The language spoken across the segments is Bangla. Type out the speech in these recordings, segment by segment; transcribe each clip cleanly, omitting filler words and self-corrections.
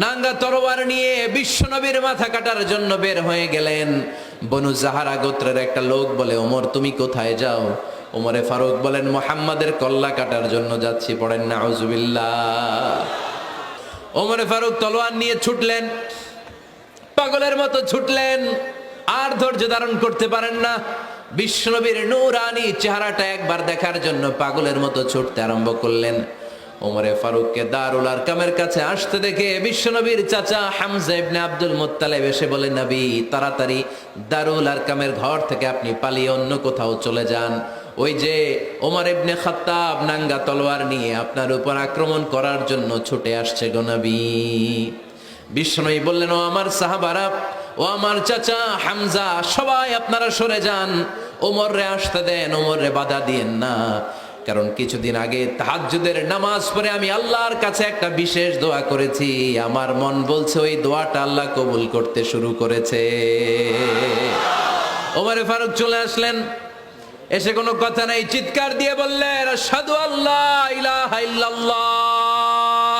নাঙ্গা তরোয়ার নিয়ে বিশ্বনবীর মাথা কাটার জন্য বের হয়ে গেলেন। বনু জাহারা গোত্রের একটা লোক বলে, ওমর তুমি কোথায় যাও? ওমরে ফারুক বলেন, মুহাম্মাদের কল্লা কাটার জন্য যাচ্ছি। পড়েন নাউজুবিল্লাহ। ওমরে ফারুক তলোয়ার নিয়ে ছুটলেন, পাগলের মতো ছুটলেন, আর ধৈর্য ধারণ করতে পারেন না। বিশ্বনবীর নূরানি চেহারাটা একবার দেখার জন্য পাগলের মতো ছুটতে আরম্ভ করলেন। ওমরে ফারুককে দারুল আরকামের কাছে আসতে দেখে বিশ্বনবীর চাচা হামজা ইবনে আব্দুল মুত্তালিব এসে বলে, নবী তাড়াতাড়ি দারুল আরকামের ঘর থেকে আপনি পালিয়ে অন্য কোথাও চলে যান। ওই যে ওমর ইবনে খাত্তাব নাঙ্গা তলোয়ার নিয়ে আপনার উপর আক্রমণ করার জন্য ছুটে আসছে গো নবী। বিশ্বনবী বললেন, ও আমার সাহাবারা, ও আমার চাচা হামজা, সবাই আপনারা সরে যান, ওমরে আসতে দেন, ওমরে বাধা দিয়েন না। কারণ কিছুদিন আগে তাহাজ্জুদের নামাজ পড়ে আমি আল্লাহর কাছে একটা বিশেষ দোয়া করেছি, আমার মন বলছে ওই দোয়াটা আল্লাহ কবুল করতে শুরু করেছে। ওমরে ফারুক চলে আসলেন, এসে কোনো কথা নাই, চিৎকার দিয়ে বললেন, আশহাদু আল্লা ইলাহা ইল্লাল্লাহ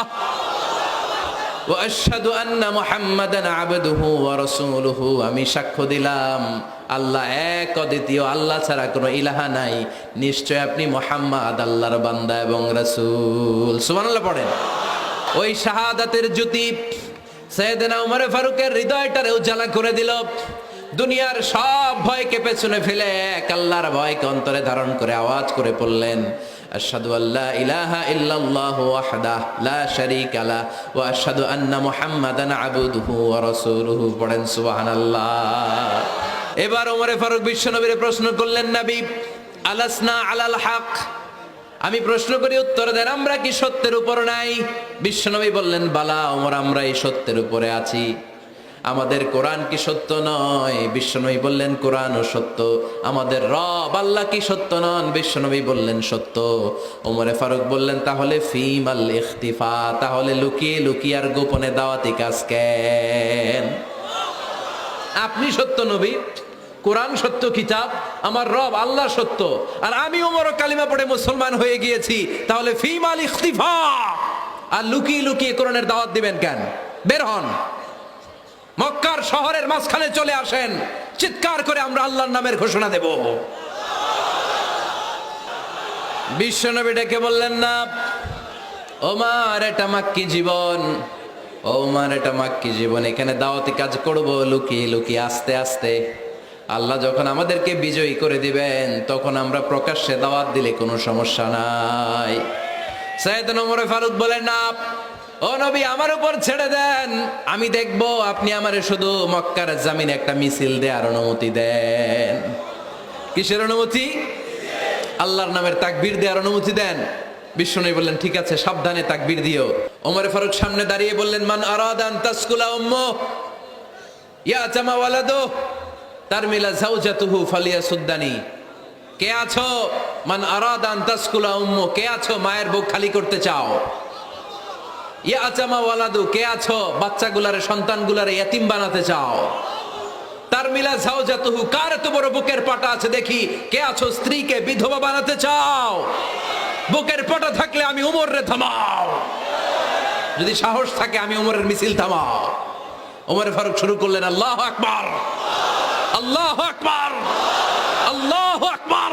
ওয়া আশহাদু আন্না মুহাম্মাদান আবদুহু ওয়া রাসূলুহু। আমি সাক্ষ্য দিলাম আল্লাহ এক, অদ্বিতীয়, আল্লাহ ছাড়া কোনো ইলাহা নাই, নিশ্চয় আপনি মুহাম্মদ আল্লাহর বান্দা এবং রাসূল। সুবহানাল্লাহ পড়েন। ওই শাহাদাতের জ্যোতি সাইয়েদনা ওমর ফারুকের হৃদয়টারে উজালা করে দিল। দুনিয়ার সব ভয়কে পেছনে ফেলে এক আল্লাহর ভয়কে অন্তরে ধারণ করে আওয়াজ করে পড়লেন, আশহাদু আল্লা ইলাহা ইল্লাল্লাহু ওয়াহদাহু লা শারীকা লাহু ওয়া আশহাদু আন্না মুহাম্মাদান আবদুহু ওয়া রাসূলুহু। পড়েন সুবহানাল্লাহ। এবার ওমরে ফারুক বিশ্বনবীর প্রশ্ন করলেন, নবী আলাসনা আলাল হক, আমি প্রশ্ন করি উত্তর দেন, আমরা কি সত্যের উপর নাই? বিশ্বনবী বললেন, বালা ওমর, আমরা এই সত্যের উপরে আছি। আমাদের কোরআন কি সত্য নয়? বিশ্বনবী বললেন, কোরআনও সত্য। আমাদের রব আল্লাহ কি সত্য নন? বিশ্বনবী বললেন, সত্য। ওমরে ফারুক বললেন, তাহলে ফিমাল ইখতিফা, তাহলে লুকিয়ে লুকিয়ে আর গোপনে দাওয়াতি কাজ কেন? আপনি সত্য নবী, কোরআন সত্য কিতাব, আমার রব আল্লাহ সত্য, আর আমি ওমর কালিমা পড়ে মুসলমান হয়ে গিয়েছি, তাহলে ফিমাল ইখতিফা, আর লুকিয়ে লুকিয়ে কোরআনের দাওয়াত দিবেন কেন? বের হন, মক্কার শহরের মাঝখানে চলে আসেন, চিৎকার করে আমরা আল্লাহর নামের ঘোষণা দেব। বিশ্বনবী ডেকে বললেন, না ওমর, এটা মাক্কি জীবন, ওমর এটা মাক্কি জীবন, এখানে দাওয়াতি কাজ করব লুকিয়ে লুকিয়ে, আস্তে আস্তে। আল্লাহ যখন আমাদেরকে বিজয়ী করে দিবেন তখন আমরা প্রকাশ্যে দাওয়াত দিলে কোনো সমস্যা নাই। সাইয়েদনা ওমর ফারুক বলেন, না ও নবী, আমার উপর ছেড়ে দেন, আমি দেখব আপনি আমারে শুধু মক্কার জামিনে একটা মিছিল দেওয়ার অনুমতি দেন। কিসের অনুমতি? আল্লাহর নামের তাকবীর দেওয়ার অনুমতি দেন। বিশ্বনবী বললেন, ঠিক আছে, সাবধানে তাকবীর দিও। ওমর ফারুক সামনে দাঁড়িয়ে বললেন, মান আরাদা আন তাসকুলা উম্মু ইয়াতামা ওয়ালাদু তারমিলা যাওজাতুহু ফালিয়াসুদ্দানি। কে আছো? মান আরাদা আন তাসকুলা উম্মু, কে আছো মায়ের বুক খালি করতে চাও? ইয়াতামা ওয়ালাদু, কে আছো বাচ্চাগুলারে, সন্তানগুলারে ইয়াতিম বানাতে চাও? তারমিলা যাওজাতুহু, কার এত বড় বুকের পাটা আছে দেখি, কে আছো স্ত্রীকে বিধবা বানাতে চাও? বুকের পাটা থাকলে আমি উমরে থামাও, যদি সাহস থাকে আমি উমরের মিছিল থামাও। ওমর ফারুক শুরু করলেন, আল্লাহু আকবার, আল্লাহু আকবার, আল্লাহু আকবার।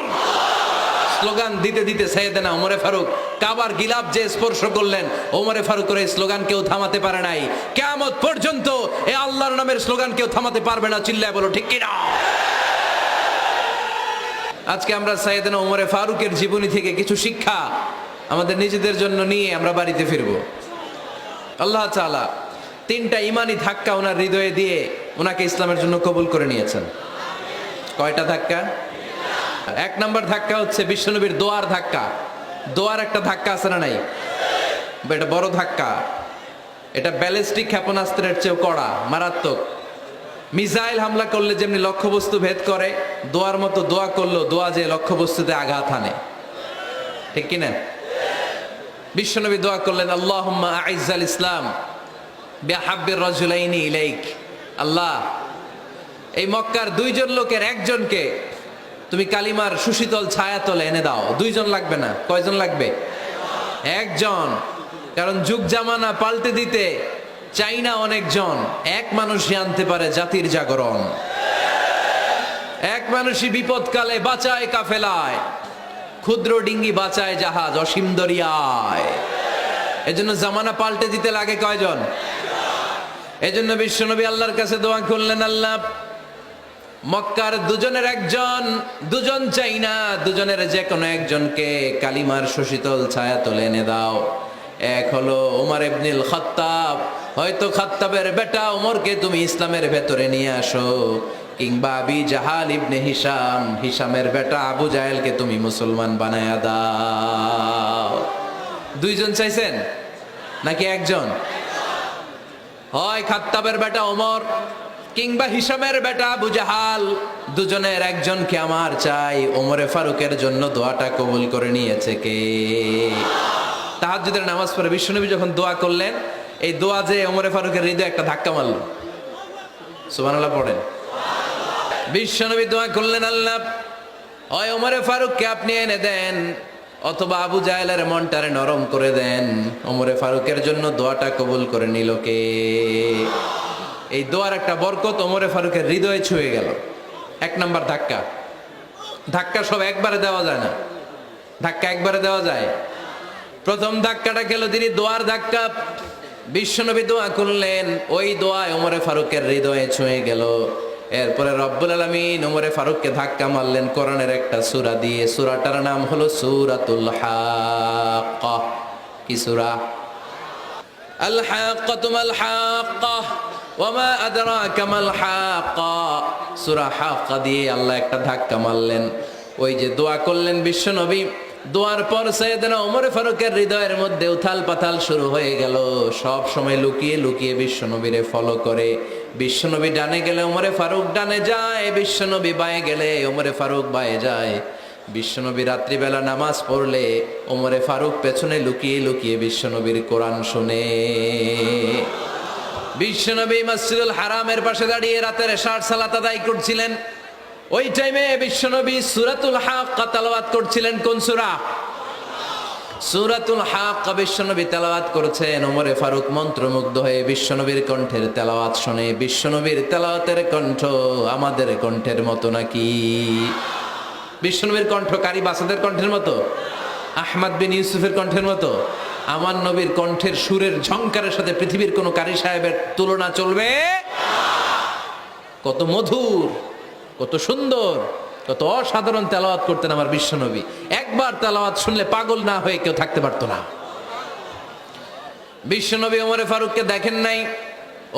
স্লোগান দিতে দিতে সাইয়েদনা ওমর ফারুক কাবার গিলাফ যে স্পর্শ করলেন, ওমর ফারুকের এই স্লোগান কেউ থামাতে পারে নাই। কিয়ামত পর্যন্ত এই আল্লাহর নামের স্লোগান কেউ থামাতে পারবে না। চিল্লায় বলো ঠিক কিনা? আজকে আমরা সাইয়েদনা ওমর ফারুকের জীবনী থেকে কিছু শিক্ষা আমাদের নিজেদের জন্য নিয়ে আমরা বাড়িতে ফিরব। আল্লাহ তাআলা তিনটা ইমানি ধাক্কা ওনার হৃদয়ে দিয়ে ওনাকে ইসলামের জন্য কবুল করে নিয়েছেন। কয়টা ধাক্কা? এক নাম্বার ধাক্কা হচ্ছে বিশ্বনবীর দোয়ার ধাক্কা। দোয়ার একটা ধাক্কা আছে না নাই? এটা বড় ধাক্কা, এটা ব্যালিস্টিক ক্ষেপণাস্ত্রের চেয়েও কড়া, মারাত্মক। মিসাইল হামলা করলে যেমনি লক্ষ্যবস্তু ভেদ করে, দোয়ার মতো দোয়া করলো, দোয়া যে লক্ষ্যবস্তুতে আঘাত হানে, ঠিক কিনা? বিশ্বনবী দোয়া করলেন, আল্লাহুম্মা আইজ্জাল ইসলাম বিহাব্বির রাজুলাইনি ইলাইক। আল্লাহ, এই মক্কার দুইজন লোকের একজনকে তুমি কালিমার সুশীতল ছায়াতলে এনে দাও। দুইজন লাগবে না, কয়জন লাগবে? একজন। কারণ যুগ জামানা পাল্টে দিতে চাই না অনেকজন, এক মানুষই আনতে পারে জাতির জাগরণ। এক মানুষই বিপদকালে বাঁচায় কাফেলায়, ক্ষুদ্র ডিঙ্গি বাঁচায় জাহাজ অসীম দরিয়ায়। এজন্য জামানা পাল্টে দিতে লাগে কয়জন? এজন্য বিশ্বনবী আল্লাহর কাছে দোয়া করলেন, আল্লাহ মক্কার দুজনের একজন, দুজন চাই না, দুজনের যে কোনো একজনকে কালিমার সুশীতল ছায়া তুলে এনে দাও। এক হলো ওমর ইবনুল খাত্তাব, হয়তো খাত্তাবের বেটা ওমরকে তুমি ইসলামের ভেতরে নিয়ে আসো, কিংবা আবি জাহাল ইবনে হিশাম, হিশামের বেটা আবু জাহেলকে তুমি মুসলমান বানায়া দাও। দুইজন চাইছেন নাকি একজন? হয় খাত্তাবের বেটা ওমর কিংবা হিশামের বেটা আবু জাহাল, দুজনের একজনকে আমার চাই। ওমরে ফারুকের জন্য দোয়াটা কবুল করে নিয়েছে কে? তাহাজ্জুদের নামাজ পড়ে বিশ্বনবী যখন দোয়া করলেন, এই দোয়া যে ওমরে ফারুকের হৃদয়ে একটা ধাক্কা মারল। সুবহানাল্লাহ পড়েন। বিশ্বনবী দোয়া করলেন, আল্লাহ হয় ওমরে ফারুককে আপনি এনে দেন, অথবা আবু জাহেলের মনটারে নরম করে দেন। ওমরে ফারুকের জন্য দোয়াটা কবুল করে নিল কে? এই দোয়ার একটা বরকত ওমরে ফারুকের হৃদয়ে ছুঁয়ে গেল। এক নাম্বার ধাক্কা। ধাক্কা সব একবারে দেওয়া যায় না, ধাক্কা একবারে দেওয়া যায়। প্রথম ধাক্কাটা গেল তিনি দোয়ার ধাক্কা। বিশ্বনবী দোয়া করলেন, ওই দোয়ায় ওমরে ফারুকের হৃদয়ে ছুঁয়ে গেল। এরপরে রব্বুল আলামিন ওমরে ফারুককে ধাক্কা মারলেন কোরআনের একটা সূরা দিয়ে। সূরাটার নাম হলো সূরাতুল হাক্কা। কি সূরা? আল হাক্কাতু মাল হাক্কা ওয়া মা আদরাকা মাল হাক্কা। সূরা হাক্কা দিয়ে আল্লাহ একটা ধাক্কা মারলেন। ওই যে দোয়া করলেন বিশ্বনবী, দোয়ার পর সাইয়েদনা ওমর ফারুকের হৃদয়ের মধ্যে উথাল পাথাল শুরু হয়ে গেল। সব সময় লুকিয়ে লুকিয়ে বিশ্বনবীরে ফলো করে। বিশ্বনবী ডানে গেলে ওমরে ফারুক ডানে যায়, বিশ্বনবী বায়ে গেলে ওমরে ফারুক বায়ে যায়। বিশ্বনবী রাত্রিবেলা নামাজ পড়লে ওমরে ফারুক পেছনে লুকিয়ে লুকিয়ে বিশ্বনবীর কোরআন শুনে। বিশ্বনবী মসজিদুল হারামের পাশে দাঁড়িয়ে রাতের এশার সালাত আদায় করছিলেন। ওই টাইমে বিশ্বনবী সূরাতুল হাক্কা তেলাওয়াত করছিলেন। কোন সূরা? সূরাতুল হাক্কা বিশ্বনবী তেলাওয়াত করেছেন। ওমরে ফারুক মন্ত্রমুগ্ধ হয়ে বিশ্বনবীর কণ্ঠের তেলাওয়াত শুনে। বিশ্বনবীর তেলাওয়াতের কণ্ঠ আমাদের কণ্ঠের মতো নাকি? বিশ্বনবীর কণ্ঠ কারি বাসাদের কণ্ঠের মতো? আহমদ বিন ইউসুফের কণ্ঠের মতো? আমার নবীর কণ্ঠের সুরের ঝংকারের সাথে পৃথিবীর কোন কারি সাহেবের তুলনা চলবে? কত মধুর, কত সুন্দর, কত অসাধারণ তেলাওয়াত করতেন আমার বিশ্বনবী। একবার তেলাওয়াত শুনলে পাগল না হয়ে কেউ থাকতে পারতো না। বিশ্বনবী ওমরে ফারুককে দেখেন নাই।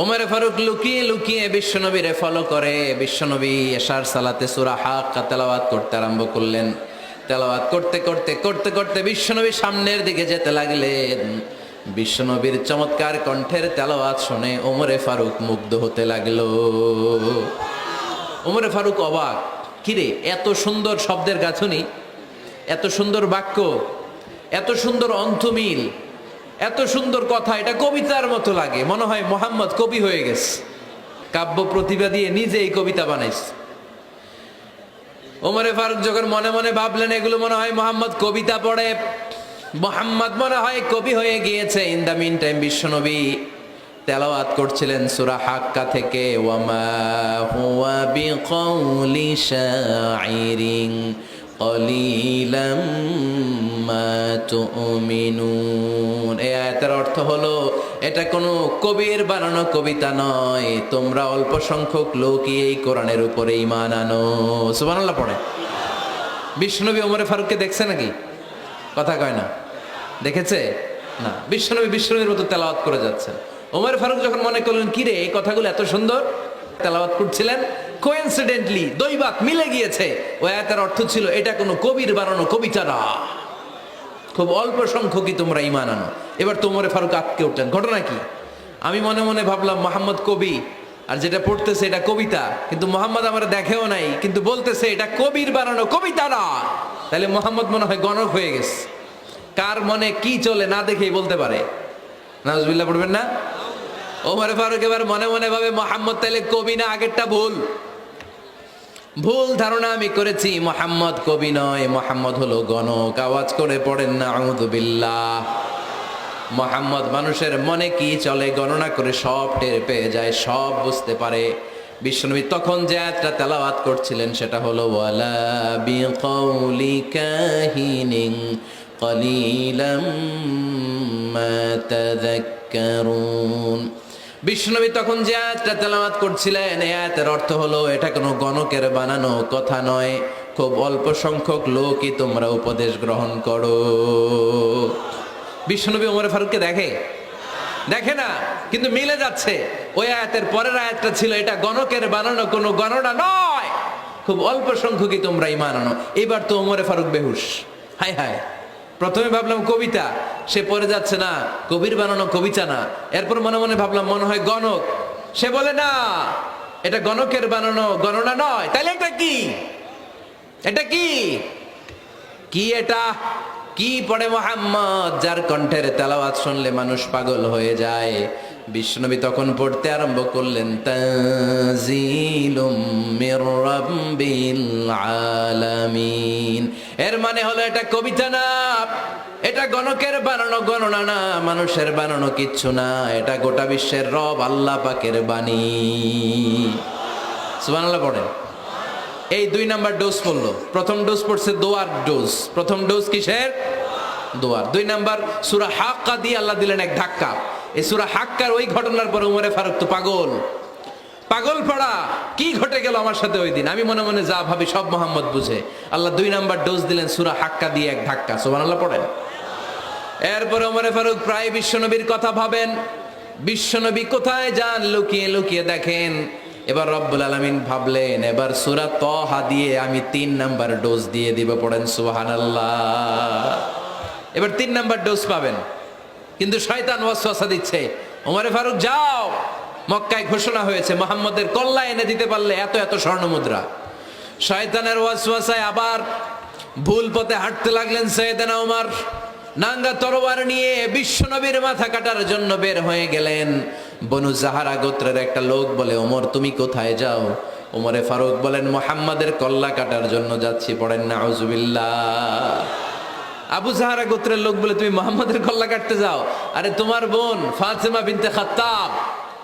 ওমরে ফারুক লুকিয়ে লুকিয়ে বিশ্বনবীরে ফলো করে। বিশ্বনবী এশার সালাতে সূরা হাক্কা তেলাওয়াত করতে আরম্ভ করলেন। তেলাওয়াত করতে করতে করতে করতে বিশ্বনবী সামনের দিকে যেতে লাগলেন। বিশ্বনবীর চমৎকার কণ্ঠের তেলাওয়াত শুনে ওমরে ফারুক মুগ্ধ হতে লাগলো। ওমরে ফারুক অবাক, কিরে এত সুন্দর শব্দের গাঁথনি, এত সুন্দর বাক্য, এত সুন্দর অন্তমিল, এত সুন্দর কথা, এটা কবিতার মতো লাগে। মনে হয় মোহাম্মদ কবি হয়ে গেছে, কাব্য প্রতিভা দিয়ে নিজেই কবিতা বানাইছে। ওমরে ফারুক যখন মনে মনে ভাবলেন এগুলো মনে হয় মোহাম্মদ কবিতা পড়ে, মোহাম্মদ মনে হয় কবি হয়ে গিয়েছে। ইন দ্য মিন টাইম বিশ্বনবী তেলাওয়াত করছিলেন সূরা হাক্কা থেকে, ওয়ামা হুয়া বিকাউলি শাইরিন কলিলাম মা তুমিনুন। এই আয়াতের অর্থ হলো এটা কোনো কবির বানানো কবিতা নয়, তোমরা অল্প সংখ্যক লোকই এই কোরআনের উপরে ঈমান আনো। সুবহানাল্লাহ পড়ে। বিশ্বনবী ওমরে ফারুককে দেখছে নাকি? কথা কয় না, দেখেছে না? বিশ্বনবীর মতো তেলাওয়াত করে যাচ্ছেন। ওমর ফারুক যখন মনে করলেন কিরে এই কথাগুলো এত সুন্দর, তেলাওয়াত করছিলেন, কোইন্সিডেন্টলি দৈবাত মিলে গিয়েছে। ওই আয়াতের অর্থ ছিল এটা কোনো কবির বানানো কবিতা না, খুব অল্প সংখ্যকই তোমরা ঈমান আনো। এবার তো ওমর ফারুক আটকে উঠলেন, ঘটনা কি? আমি মনে মনে ভাবলাম মোহাম্মদ কবি, আর যেটা পড়তেছে এটা কবিতা, কিন্তু মোহাম্মদ আমরা দেখেও নাই, কিন্তু বলতেছে এটা কবির বানানো কবিতা না। তাহলে মোহাম্মদ মনে হয় গণক হয়ে গেছে। কার মনে কি চলে না দেখেই বলতে পারে। নাউজুবিল্লাহ পড়বেন না? ওমর ফারুক এবার মনে মনে ভাবে মোহাম্মদ তাহলে কবি না, আগেরটা ভুল ধারণা আমি করেছি। মোহাম্মদ কবি নয়, মোহাম্মদ হলো গণক। আওয়াজ করে পড়েন না আউযু বিল্লাহ। মোহাম্মদ মানুষের মনে কি চলে গণনা করে সব টের পেয়ে যায়, সব বুঝতে পারে। বিশ্বনবী তখন যে আয়াতটা তেলাওয়াত করছিলেন সেটা হলো ওয়ালা বিকাউলি কাহিনিন কলিলাম মা তাযাক্কারুন। বিশ্বনবী তখন যে আয়াতটা তেলাওয়াত করছিলেন এই আয়াতের অর্থ হলো এটা কোনো গণকের বানানো কথা নয়, খুব অল্প সংখ্যক লোকই তোমরা উপদেশ গ্রহণ করো। বিশ্বনবী ওমর ফারুককে দেখে না, কিন্তু মিলে যাচ্ছে। ওই আয়াতের পরের আয়াতটা ছিল এটা গণকের বানানো কোনো গণনা নয়, খুব অল্প সংখ্যকই তোমরা ঈমান আনো। এবার তো ওমর ফারুক বেহুশ। হায় হায়, প্রথমে ভাবলাম কবিতা, সে পড়ে যাচ্ছে না কবির বানানো কবিতা না। এরপর মনে মনে ভাবলাম মনে হয় গণক, সে বলে না এটা গণকের বানানো গণনা নয়। তাহলে এটা কি? এটা কি কি এটা কি পড়ে মুহাম্মদ, যার কণ্ঠের তেলাওয়াত শুনলে মানুষ পাগল হয়ে যায়। বিশ্বনবী তখন পড়তে আরম্ভ করলেন তানজিলুম মির রাব্বিল আলামিন। এর মানে হলো এটা কবিতা না, এটা গণকের বানানো গণনা না, মানুষের বানানো কিচ্ছু না, এটা গোটা বিশ্বের রব আল্লাহ পাকের বাণী। সুবহানাল্লাহ পড়েন। এই 2 নাম্বার ডোজ পড়লো। প্রথম ডোজ পড়ছে দোয়ার ডোজ। প্রথম ডোজ কিসের? দোয়ার। 2 নাম্বার সূরা হাক্কা দিয়ে আল্লাহ দিলেন এক ধাক্কা। এই সূরা হাক্কার ওই ঘটনার পরে উমরে ফারুক তো পাগল পড়া, কি ঘটে গেল আমার সাথে ওই দিন। আমি মনে মনে যা ভাবি সব মোহাম্মদ বুঝে। আল্লাহ 2 নাম্বার ডোজ দিলেন সূরা হাক্কা দিয়ে এক ধাক্কা। সুবহানাল্লাহ পড়েন। এরপরে উমরে ফারুক প্রায় বিশ্বনবীর কথা ভাবেন, বিশ্বনবী কোথায় যান লুকিয়ে লুকিয়ে দেখেন। এবার রব্বুল আলামিন ভাবলেন এবার সূরা তাহা দিয়ে আমি 3 নাম্বার ডোজ দিয়ে দিব। পড়েন সুবহানাল্লাহ। এবার 3 নাম্বার ডোজ পাবেন, কিন্তু শয়তান ওয়াসওয়াসা দিচ্ছে, ওমরে ফারুক যাও, মক্কায় ঘোষণা হয়েছে মুহাম্মদের কল্লা এনে দিতে পারলে এত এত স্বর্ণ মুদ্রা। শয়তানের ওয়াসওয়াসায় আবার ভুল পথে হাঁটতে লাগলেন সাইয়েদনা ওমর। নাঙ্গা তরবার নিয়ে বিশ্বনবীর মাথা কাটার জন্য বের হয়ে গেলেন। বনু জাহারা গোত্রের একটা লোক বলে ওমর তুমি কোথায় যাও? ওমরে ফারুক বলেন মুহাম্মাদের কল্লা কাটার জন্য যাচ্ছি। পড়েন নাউজুবিল্লাহ। আবু জাহারা গোত্রের লোক বলে তুমি মুহাম্মাদের কল্লা কাটতে যাও? আরে তোমার বোন ফাতেমা বিনতে খাত্তাব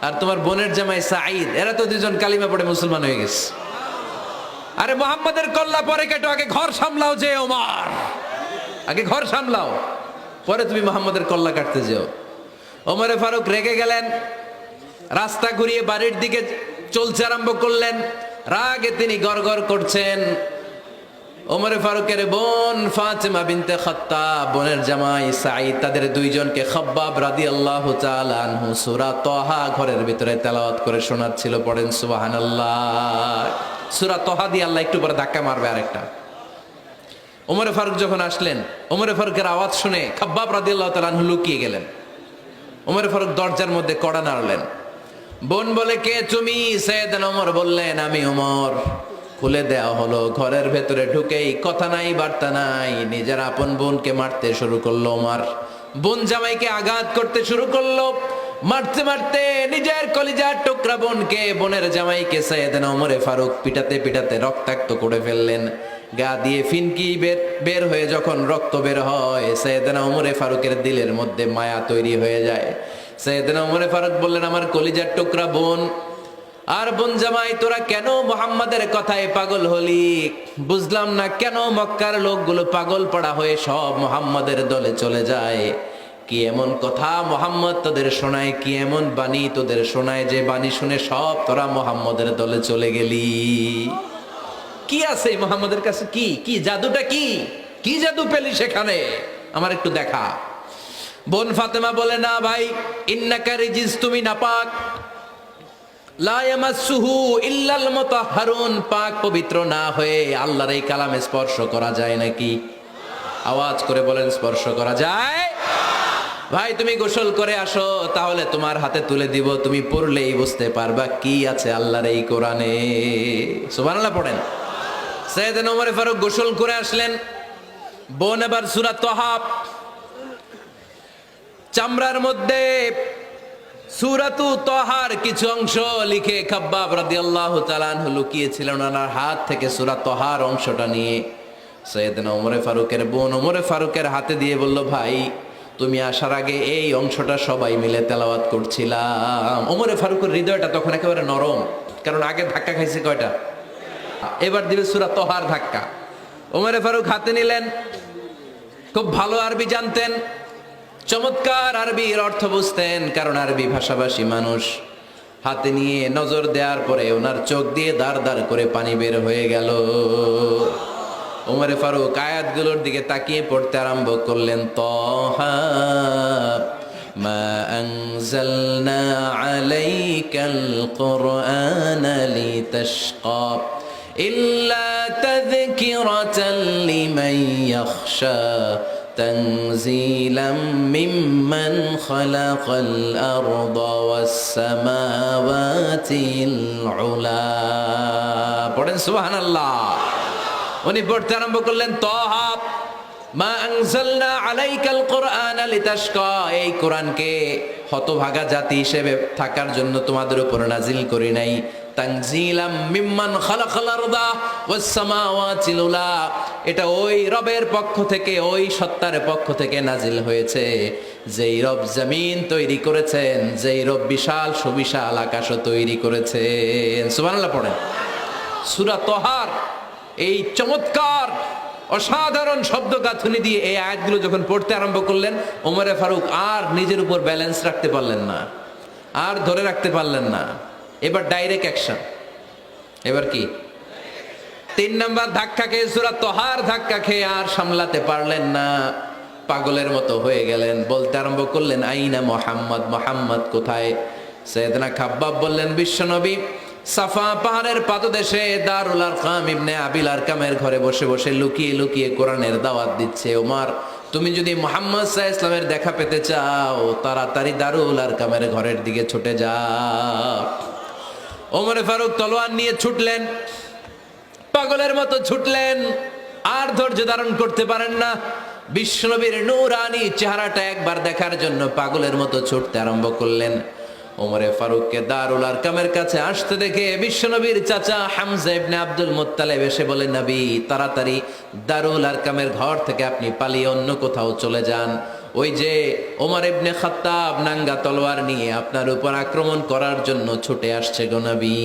আর তোমার বোনের জামাই সাঈদ, এরা তো 2 জন কালিমা পড়ে মুসলমান হয়ে গেছে। আরে মুহাম্মাদের কল্লা পরে কেটো, আগে ঘর সামলাও। যে ওমর আগে ঘর সামলাও, পরে তুমি মুহাম্মাদের কল্লা কাটতে যাও। ওমরে ফারুক রেগে গেলেন, রাস্তা ঘুরিয়ে বাড়ির দিকে চলতে আরম্ভ করলেন। রাগে তিনি গড়গড় করছেন। ওমরে ফারুকের বোন ফাতেমা বিনতে খাত্তাব, বোনের জামাই সাঈদ, তাদের 2 জনকে খাব্বাব রাদিয়াল্লাহু তাআলা আনহু সূরা তাহা ঘরের ভিতরে তেলাওয়াত করে শোনাচ্ছিল। পড়েন সুবহানাল্লাহ। সূরা তাহা দিয়ে আল্লাহ একটু পরে ধাক্কা মারবে আরেকটা। ওমরে ফারুক যখন আসলেন, ওমরে ফারুকের আওয়াজ শুনে খাব্বাব রাদিয়াল্লাহু তাআলা আনহু লুকিয়ে গেলেন। ওমরে ফারুক দরজার মধ্যে কড়া নাড়লেন। বোন বলে কে তুমি? সাইয়েদনা ওমর বললেন আমি ওমর। খুলে দেওয়া হলো। ঘরের ভেতরে ঢুকেই কথা নাই বার্তা নাই, নিজের আপন বোনকে মারতে শুরু করলো ওমর। বোন জামাইকে আঘাত করতে শুরু করলো। মারতে মারতে নিজের কলিজার টুকরা বোনকে, বোনের জামাইকে সাইয়েদনা ওমরে ফারুক পিটাতে পিটাতে রক্তাক্ত করে ফেললেন। গা দিয়ে ফিনকি বের হয়ে যখন রক্ত বের হয়, সাইয়েদনা ওমরে ফারুকের দিলের মধ্যে মায়া তৈরি হয়ে যায়। সাইয়েদনা ওমরে ফারুক বললেন আমার কলিজার টুকরা বোন আর বোন জামাই, তোরা কেন মুহাম্মাদের কথায় পাগল হলি? বুঝলাম না কেন মক্কার লোকগুলো পাগল পড়া হয়ে সব মুহাম্মাদের দলে চলে যায়। কি এমন কথা মুহাম্মদ তোদের শোনায়, কি এমন বাণী তোদের শোনায় যে বাণী শুনে সব তোরা মুহাম্মাদের দলে চলে গেলি? কি আছে মুহাম্মাদের কাছে? কি কি জাদুটা? কি জাদু পেলি সেখানে? আমার একটু দেখা। বোন ফাতেমা বলে না ভাই, ইন্নাকা রিজিস, তুমি নাপাক। লা ইয়ামাসসুহু ইল্লাল মুতাহহারুন, পাক পবিত্র না হয়ে আল্লাহর এই কালামে স্পর্শ করা যায় নাকি? আওয়াজ করে বলেন স্পর্শ করা যায়? ভাই তুমি গোসল করে আসো, তাহলে তোমার হাতে তুলে দিব, তুমি পড়লেই বুঝতে পারবা কি আছে আল্লাহর এই কোরআনে। সুবহানাল্লাহ পড়েন। সাইয়েদনা ওমর ফারুক গোসল করে আসলেন। বোন এবার সূরা তাহা চামড়ার মধ্যে সূরাতু তাহার কিছু অংশ লিখে খাব্বাব রাদিয়াল্লাহু তাআলা আনহু লুকিয়েছিলেন। ওনার হাত থেকে সূরা তাহার অংশটা নিয়ে সাইয়েদনা ওমর ফারুকের বোন ওমর ফারুকের হাতে দিয়ে বলল ভাই তুমি আসার আগে এই অংশটা সবাই মিলে তেলাওয়াত করছিলাম। ওমরে ফারুকের হৃদয়টা তখন একেবারে নরম, কারণ আগে ধাক্কা খাইছে কয়টা, এবার দিবে সূরা তহার ধাক্কা। ওমরে ফারুক হাতে নিলেন, খুব ভালো আরবি জানতেন, চমৎকার আরবির অর্থ বুঝতেন, কারণ আরবি ভাষাভাষী মানুষ। হাতে নিয়ে নজর দেওয়ার পরে ওনার চোখ দিয়ে দাঁড় দাঁড় করে পানি বের হয়ে গেল। ওমরে ফারুক আয়াতগুলোর দিকে তাকিয়ে পড়তে আরম্ভ করলেন, তহা মা আনজালনা আলাইকাল কুরআনা লিতাশকা ইল্লা তাযকিরাতাল লিমান ইয়াখশা তানজিলাম মিম্মান খালাকাল আরদা ওয়াস সামাওয়াতিল উলা। পড়েন সুবহানাল্লাহ। উনি পড়তে আরম্ভ করলেন, তহা মা আনজালনা আলাইকাল কুরআনা লিতাশকা, এই কোরআনকে হতভাগা জাতি হিসেবে থাকার জন্য তোমাদের উপর নাজিল করি নাই। তানজিলাম মিম্মান খালাকাল আরদা ওয়াস সামাওয়াতিল উলা, এটা ওই রবের পক্ষ থেকে, ওই সত্তার পক্ষ থেকে নাজিল হয়েছে যেই রব জমিন তৈরি করেছেন, যেই রব বিশাল সুবিশাল আকাশও তৈরি করেছেন। সুবহানাল্লাহ পড়েন। সূরা তহার এই চমৎকার অসাধারণ শব্দ গাঁথুনি দিয়ে এই আয়াতগুলো যখন পড়তে আরম্ভ করলেন, ওমরে ফারুক আর নিজের উপর ব্যালেন্স রাখতে পারলেন না, আর ধরে রাখতে পারলেন না। এবার ডাইরেক্ট অ্যাকশন। এবার কি 3 নাম্বার ধাক্কা খেয়ে, সূরা তহার ধাক্কা খেয়ে আর সামলাতে পারলেন না, পাগলের মতো হয়ে গেলেন। বলতে আরম্ভ করলেন, আইনা মুহাম্মদ, মুহাম্মদ কোথায়? সাইয়েদনা খাব্বাব বললেন, বিশ্বনবী সাফা পাহাড়ের পাদদেশে দারুল আরকাম ইবনে আবিল আরকামের ঘরে বসে বসে লুকিয়ে লুকিয়ে কোরআনের দাওয়াত দিচ্ছে। ওমর, তুমি যদি মুহাম্মদ সাল্লাল্লাহু আলাইহি ওয়াসাল্লামের দেখা পেতে চাও, তাড়াতাড়ি দারুল আরকামের ঘরের দিকে ছুটে যাও। ওমরে ফারুক তলোয়ার নিয়ে ছুটলেন, পাগলের মতো ছুটলেন, আর ধৈর্য ধারণ করতে পারেন না। বিশ্বনবীর নূরানি চেহারাটা একবার দেখার জন্য পাগলের মতো ছুটতে আরম্ভ করলেন। ওমরে ফারুককে দারুল আরকামের কাছে আসতে দেখে বিশ্বনবীর চাচা হামজা ইবনে আব্দুল মুত্তালিব এসে বলে, নবী তাড়াতাড়ি দারুল আরকামের ঘর থেকে আপনি পালিয়ে অন্য কোথাও চলে যান। ওই যে ওমর ইবনে খাত্তাব নাঙ্গা তলোয়ার নিয়ে আপনার উপর আক্রমণ করার জন্য ছুটে আসছে গো নবী।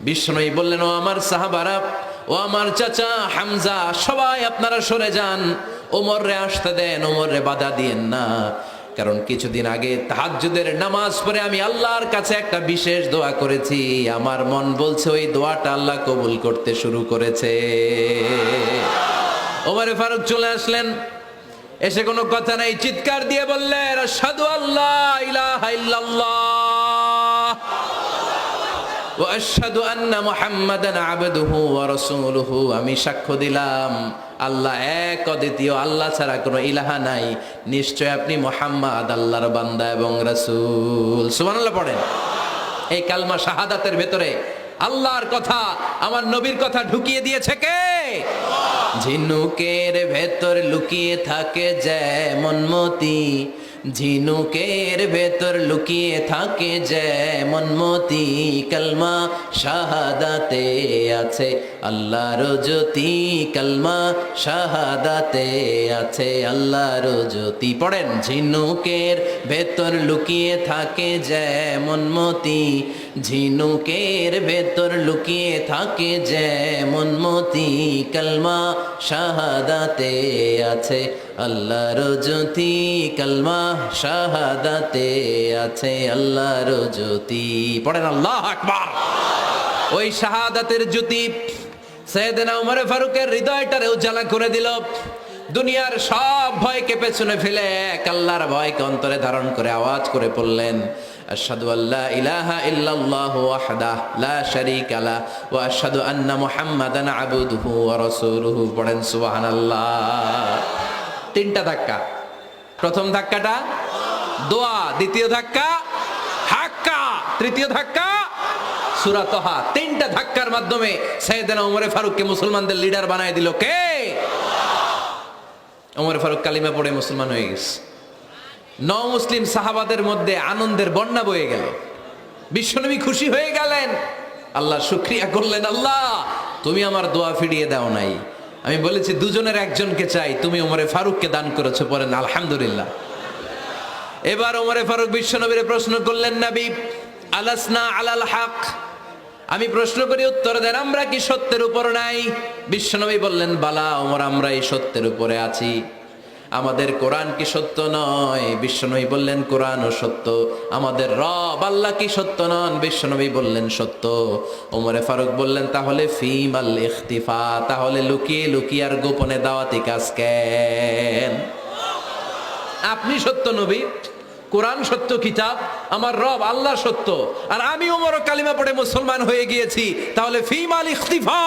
বিশ্বনবী বললেন, ও আমার সাহাবারা, ও আমার চাচা হামজা, সবাই আপনারা সরে যান, ওমররে আসতে দেন, ওমররে বাধা দিয়েন না। কারণ কিছুদিন আগে তাহাজ্জুদের নামাজ পড়ে আমি আল্লাহর কাছে একটা বিশেষ দোয়া করেছি, আমার মন বলছে ওই দোয়াটা আল্লাহ কবুল করতে শুরু করেছে। ওমরে ফারুক চলে আসলেন, এসে কোনো কথা নাই, চিৎকার দিয়ে বললেন, আশহাদু আল্লা ইলাহা ইল্লাল্লাহ ওয়া আশহাদু আন্না মুহাম্মাদান আবদুহু ওয়া রাসূলুহু, আমি সাক্ষ্য দিলাম আল্লাহ এক, অদ্বিতীয়, আল্লাহ ছাড়া কোনো ইলাহা নাই, নিশ্চয় আপনি মুহাম্মদ আল্লাহর বান্দা এবং রাসূল। সুবহানাল্লাহ পড়েন। এই কালমা শাহাদাতের ভেতরে আল্লাহর কথা, আমার নবীর কথা ঢুকিয়ে দিয়েছে কে? ঝিনুকের ভেতর লুকিয়ে থাকে যেমন মতি, ঝিনুকের ভেতর লুকিয়ে থাকে যেমন মতি, কালমা শাহাদাতে আছে আল্লাহর জ্যোতি, কালমা শাহাদাতে আছে আল্লাহর জ্যোতি। পড়েন, ঝিনুকের ভেতর লুকিয়ে থাকে যেমন মতি, ঝিনুকের ভেতর লুকিয়ে থাকে যেমন মতি, কালমা শাহাদাতে আছে আল্লাহর জ্যোতি, কালমা শাহাদাতে আছে আল্লাহর জ্যোতি। পড়েন আল্লাহু আকবার। ওই শাহাদাতের জ্যোতি সাইয়েদনা ওমর ফারুকের হৃদয়টারে উজালা করে দিল। দুনিয়ার সব ভয়কে পেছনে ফেলে এক আল্লাহর ভয়কে অন্তরে ধারণ করে আওয়াজ করে পড়লেন, আশহাদু আল্লা ইলাহা ইল্লাল্লাহু ওয়াহদাহু লা শারীকা লাহু ওয়া আশহাদু আন্না মুহাম্মাদান আবদুহু ওয়া রাসূলুহু। পড়েন সুবহানাল্লাহ। 3টা ধাক্কা। প্রথম ধাক্কাটা দোয়া, দ্বিতীয় ধাক্কা হাক্কা, তৃতীয় ধাক্কা সূরা তহা। 3টা ধাক্কার মাধ্যমে সাইয়েদনা ওমর ফারুককে মুসলমানদের লিডার বানায় দিল কে? ওমর ফারুক কালিমা পড়ে মুসলমান হয়ে গেছে। মুসলিম সাহাবাদের মধ্যে আনন্দের বন্যা বয়ে গেল। বিশ্বনবী খুশি হয়ে গেলেন, আল্লাহ শুকরিয়া করলেন, আল্লাহ তুমি আমার দোয়া ফিরিয়ে দাও নাই, আমি বলেছি দুজনের একজনকে চাই, তুমি ওমরে ফারুককে দান করেছো, পড়েন আলহামদুলিল্লাহ। এবার ওমরে ফারুক বিশ্বনবীর প্রশ্ন করলেন, নবী আলাসনা আলাল হক, আমি প্রশ্ন করি উত্তর দেন, আমরা কি সত্যের উপর নাই? বিশ্বনবী বললেন, বালা ওমর, আমরা এই সত্যের উপরে আছি। আমাদের কোরআন কি সত্য নয়? বিশ্বনবী বললেন, কোরআনও সত্য। আমাদের রব আল্লাহ কি সত্য নন? বিশ্বনবী বললেন, সত্য। ওমরে ফারুক বললেন, তাহলে ফিমাল ইখতিফা, তাহলে লুকিয়ে লুকিয়ে আর গোপনে দাওয়াতি কাজ কেন? আপনি সত্য নবী, কোরআন সত্য কিতাব, আমার রব আল্লাহ সত্য, আর আমি ওমর কালিমা পড়ে মুসলমান হয়ে গিয়েছি, তাহলে ফিমাল ইখতিফা,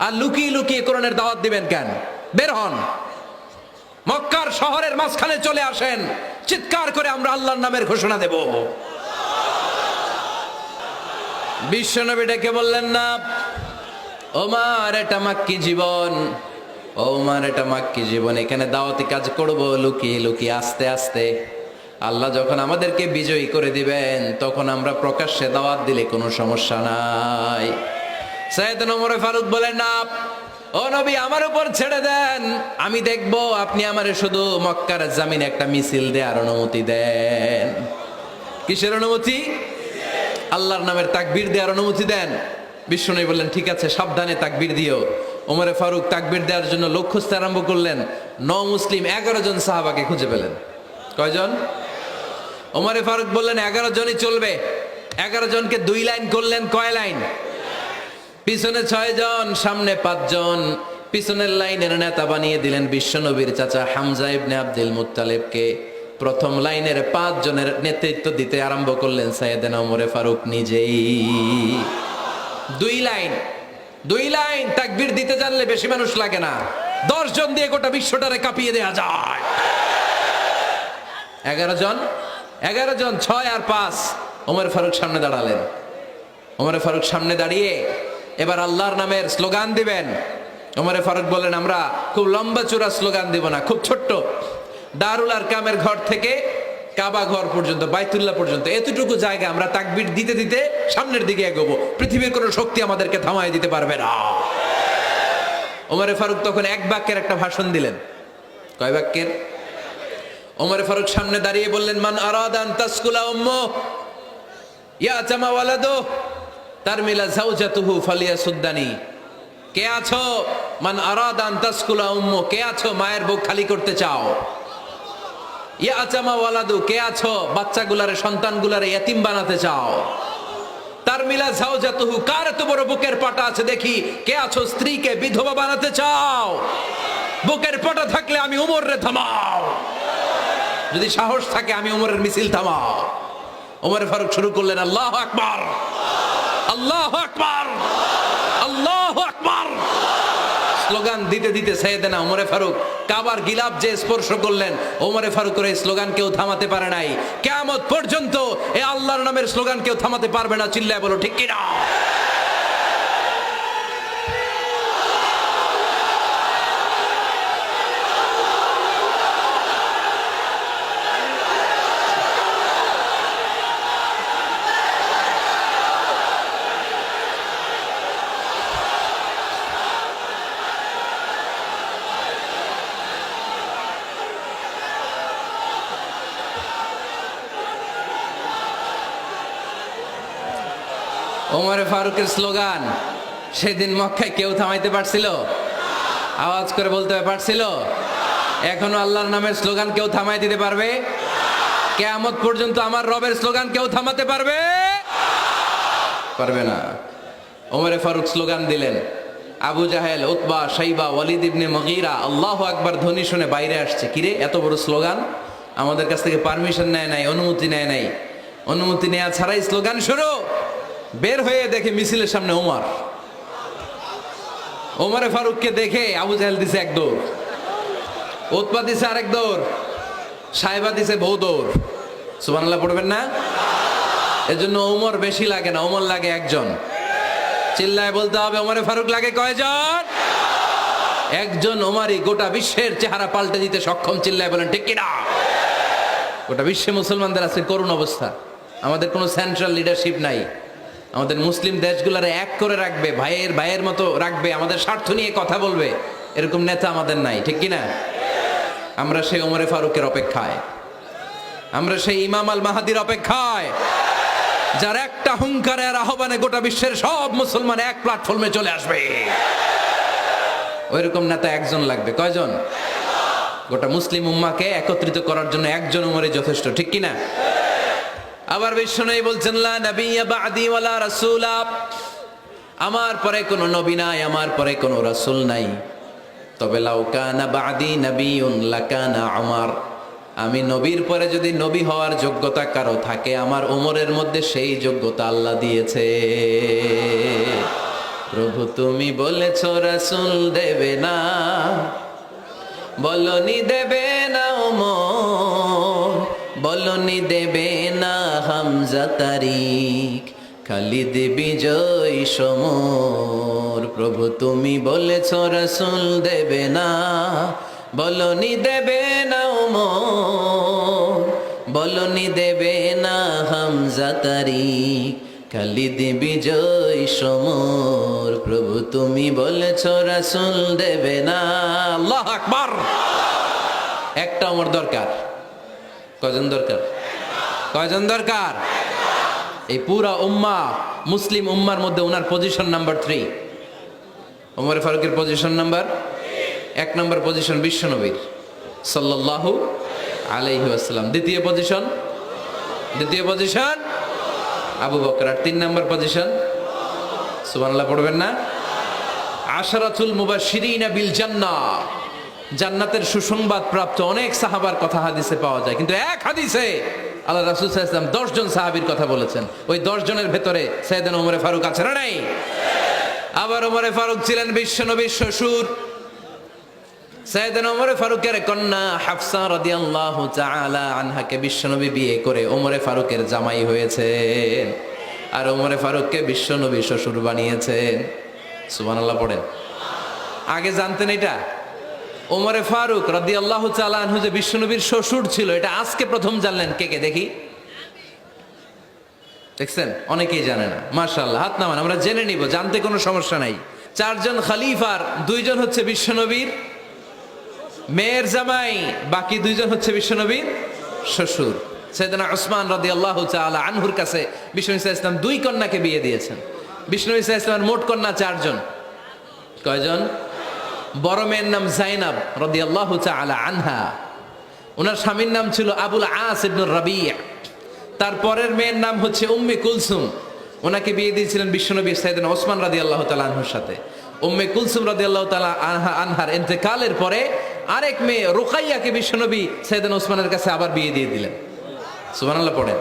আর লুকিয়ে লুকিয়ে কোরআনের দাওয়াত দিবেন কেন? বের হন, মক্কার শহরের মাঝখানে চলে আসেন, চিৎকার করে আমরা আল্লাহর নামের ঘোষণা দেব। বিশ্বনবী ডেকে বললেন, না ওমর, এটা মাক্কি জীবন, ওমর এটা মাক্কি জীবন, এখানে দাওয়াতি কাজ করব লুকিয়ে লুকিয়ে, আস্তে আস্তে। আল্লাহ যখন আমাদেরকে বিজয়ী করে দিবেন, তখন আমরা প্রকাশ্যে দাওয়াত দিলে কোনো সমস্যা নাই। সাইয়েদনা ওমর ফারুক বলেন, না ও নবী, আমার উপর ছেড়ে দেন, আমি দেখব, আপনি আমারে শুধু মক্কার জামিনে একটা মিছিল দেওয়ার অনুমতি দেন। কিসের অনুমতি? আল্লাহর নামের তাকবীর দেওয়ার অনুমতি দেন। বিশ্বনবী বললেন, ঠিক আছে, সাবধানে তাকবীর দিও। ওমরে ফারুক তাকবীর দেওয়ার জন্য লোক খুঁজতে আরম্ভ করলেন। মুসলিম 11 জন সাহাবাকে খুঁজে পেলেন। কয়জন? ওমরে ফারুক বললেন, 11 জনই চলবে। 11 জনকে 2 লাইন করলেন। কয় লাইন? পিছনে 6 জন, সামনে 5 জন। পিছনের লাইনের নেতা বানিয়ে দিলেন বিশ্বনবীর চাচা হামজা ইবনে আব্দুল মুত্তালিবকে। প্রথম লাইনের 5 জনের নেতৃত্ব দিতে আরম্ভ করলেন সাইয়েদনা ওমরে ফারুক নিজেই। 2 লাইন তাকবীর দিতে জানলে বেশি মানুষ লাগে না, 10 জন দিয়ে গোটা বিশ্বটারে কাঁপিয়ে দেয়া যায়। 11 জন, 6 আর 5। ওমর ফারুক সামনে দাঁড়ালেন। ওমর ফারুক সামনে দাঁড়িয়ে এবার আল্লাহর নামের স্লোগান দিবেন। ওমর ফারুক বললেন, আমরা খুব লম্বা চূড়া স্লোগান দিব না, খুব ছোট্ট, দারুল আরকামের ঘর থেকে কাবা ঘর পর্যন্ত, বাইতুল্লাহ পর্যন্ত, এতটুকু জায়গা আমরা তাকবীর দিতে দিতে সামনের দিকে এগোবো, পৃথিবীর কোনো শক্তি আমাদেরকে থামায় দিতে পারবে না। ওমর ফারুক তখন 1 বাক্যের একটা ভাষণ দিলেন। কয় বাক্যের? ওমর ফারুক সামনে দাঁড়িয়ে বললেন, মান আরাদা আন তাসকুলা উম্মু ইয়াতামা ওয়ালাদু তারমিলা যাওজাতুহু ফালিয়াসুদ্দানি। কে আছো? মান আরাদা আন তাসকুলা উম্মু, কে আছো মায়ের বুক খালি করতে চাও? ইয়াতামা ওয়ালাদু, কে আছো বাচ্চাগুলারে, সন্তানগুলারে ইতিম বানাতে চাও? তারমিলা যাওজাতুহু, কার এত বড় বুকের পাটা আছে দেখি, কে আছো স্ত্রীকে বিধবা বানাতে চাও? বুকের পাটা থাকলে আমি ওমরে থামাও, যদি সাহস থাকে আমি ওমরের মিছিল থামাও। ওমর ফারুক শুরু করলেন, আল্লাহু আকবার, আল্লাহু আকবার, আল্লাহু আকবার। স্লোগান দিতে দিতে সাইয়েদনা ওমর ফারুক কাবার গিলাফ যে স্পর্শ করলেন, ওমর ফারুকের এই স্লোগান কেউ থামাতে পারে নাই। কিয়ামত পর্যন্ত এই আল্লাহর নামের স্লোগান কেউ থামাতে পারবে না। চিল্লায় বলো ঠিক কিনা? ওমর ফারুকের স্লোগান সেদিন মক্কায় কেউ থামাইতে পারছিল? আওয়াজ করে বলতে পারছিল? এখনো আল্লাহর নামের স্লোগান কেউ থামাই দিতে পারবে? কিয়ামত পর্যন্ত আমার রবের স্লোগান কেউ থামাতে পারবে? পারবে না। ওমর ফারুক স্লোগান দিলেন। আবু জাহেল, উতবা, শাইবা, ওয়ালিদ ইবনে মুগীরা আল্লাহু আকবার ধ্বনি শুনে বাইরে আসছে। কিরে, এত বড় স্লোগান, আমাদের কাছ থেকে পারমিশন নেয় নাই, অনুমতি নেয় নাই। অনুমতি নেওয়া ছাড়াই স্লোগান শুরু। বের হয়ে দেখে মিছিলের সামনে ওমর। ওমরে ফারুককে দেখে আবু জাহেল দিছে 1 দৌড়, উতবা দিছে আরেক দৌড়, সাইবা দিছে বহু দৌড়। সুবহানাল্লাহ পড়বেন না? এজন্য ওমর বেশি লাগে না, ওমর লাগে 1 জন। চিল্লায় বলতে হবে, ওমরে ফারুক লাগে কয়জন? 1 জন। ওমরই গোটা বিশ্বের চেহারা পাল্টে দিতে সক্ষম। চিল্লায় বলেন ঠিক কিনা? গোটা বিশ্বে মুসলমানদের আছে করুণ অবস্থা। আমাদের কোনো সেন্ট্রাল লিডারশিপ নাই। আমাদের মুসলিম দেশগুলোরে এক করে রাখবে, ভাইয়ের মতো রাখবে, আমাদের স্বার্থ নিয়ে কথা বলবে, এরকম নেতা আমাদের নাই, ঠিক কিনা? আমরা সেই ওমরে ফারুকের অপেক্ষায়, আমরা সেই ইমাম আল মাহাদির অপেক্ষায়, যার একটা হুঙ্কারের আহ্বানে গোটা বিশ্বের সব মুসলমান এক প্ল্যাটফর্মে চলে আসবে। ওইরকম নেতা একজন লাগবে। কয়জন? গোটা মুসলিম উম্মাকে একত্রিত করার জন্য একজন উমরে যথেষ্ট, ঠিক কিনা? আবার বিশ্বনবী বলছেন, লা নাবিয়্যা বা'দি ওয়ালা রাসূলা, আমার পরে কোনো নবী নাই, আমার পরে কোনো রাসূল নাই। তবে লাউ কানা বা'দি নাবিয়্যুন লাকানা উমর, আমি নবীর পরে যদি নবী হওয়ার যোগ্যতা কারো থাকে, আমার উমরের মধ্যে সেই যোগ্যতা আল্লাহ দিয়েছে। প্রভু তুমি বলেছ রাসূল দেবে না, বলনি দেবে না ওমর, বলনি দেবে না হামজা তারিক, খালিদ বিজয় সমর। প্রভু তুমি বলেছ রাসূল দেবে না, বলনি দেবে না ওমর, বলনি দেবে না হামজা তারিক, খালিদ বিজয় সমর। প্রভু তুমি বলেছ রাসূল দেবে না। আল্লাহু আকবার। একটা ওমর দরকার। কয়জন দরকার? কয়জন দরকার? এই পুরা উম্মাহ, মুসলিম উম্মার মধ্যে ওনার পজিশন নাম্বার 3। ওমর ফারুকের পজিশন নাম্বার 1 নম্বর পজিশন বিশ্বনবীর সাল্লাল্লাহু আলাইহি ওয়াসাল্লাম। দ্বিতীয় পজিশন আবু বকর। আর 3 নম্বর পজিশন, সুবহানাল্লাহ পড়বেন না? আশরাতুল মুবাশশিরিনা বিল জান্নাহ, জান্নাতের সুসংবাদ প্রাপ্ত অনেক সাহাবার কথা হাদিসে পাওয়া যায়, কিন্তু এক হাদিসে আল্লাহ রাসূল সাল্লাল্লাহু আলাইহি ওয়াসাল্লাম 10 জন সাহাবীর কথা বলেছেন। ওই 10 জনের ভেতরে সাইয়েদনা ওমর ফারুক আছে না নাই? আবার ওমর ফারুক ছিলেন বিশ্বনবীর শ্বশুর। সাইয়েদনা ওমর ফারুকের কন্যা হাফসা রাদিয়াল্লাহু তাআলা আনহাকে বিশ্বনবী বিয়ে করে ওমর ফারুকের জামাই হয়েছেন, আর ওমর ফারুককে বিশ্বনবী শ্বশুর বানিয়েছেন। সুবহানাল্লাহ পড়েন। আগে জানতেন এটা? ওমর ফারুক রাদিয়াল্লাহু তাআলা আনহু যে বিশ্বনবীর শ্বশুর ছিল, এটা আজকে প্রথম জানলেন। কে কে দেখি? দেখছেন? অনেকেই জানে না। মাশাআল্লাহ, হাত নামান, আমরা জেনে নিব, জানতে কোনো সমস্যা নাই। 4 জন খলিফার 2 জন হচ্ছে বিশ্বনবীর মেয়ের জামাই, বাকি 2 জন হচ্ছে বিশ্বনবীর শ্বশুর। সাইয়েদনা উসমান রাদিয়াল্লাহু তাআলা আনহুর কাছে বিশ্বনবী সাল্লাল্লাহু আলাইহি ওয়াসাল্লাম 2 কন্যাকে বিয়ে দিয়েছেন। বিশ্বনবী সাল্লাল্লাহু আলাইহি ওয়াসাল্লামের মোট কন্যা 4 জন। কয়জন? বড় মেয়ের নাম যায়েনব রাদিয়াল্লাহু তাআলা আনহা, ওনার স্বামীর নাম ছিল আবুল আস ইবনে রাবি'। তারপরের মেয়ের নাম হচ্ছে উম্মে কুলসুম, ওনাকে বিয়ে দিয়েছিলেন বিশ্বনবী সাইয়েদনা ওসমান রাদিয়াল্লাহু তাআলা আনহুর সাথে। উম্মে কুলসুম রাদিয়াল্লাহু তাআলা আনহার ইন্তেকালের পরে আরেক মেয়ে রুকাইয়াকে বিশ্বনবী সাইয়েদনা ওসমানের কাছে আবার বিয়ে দিয়ে দিলেন। সুবহানাল্লাহ পড়েন।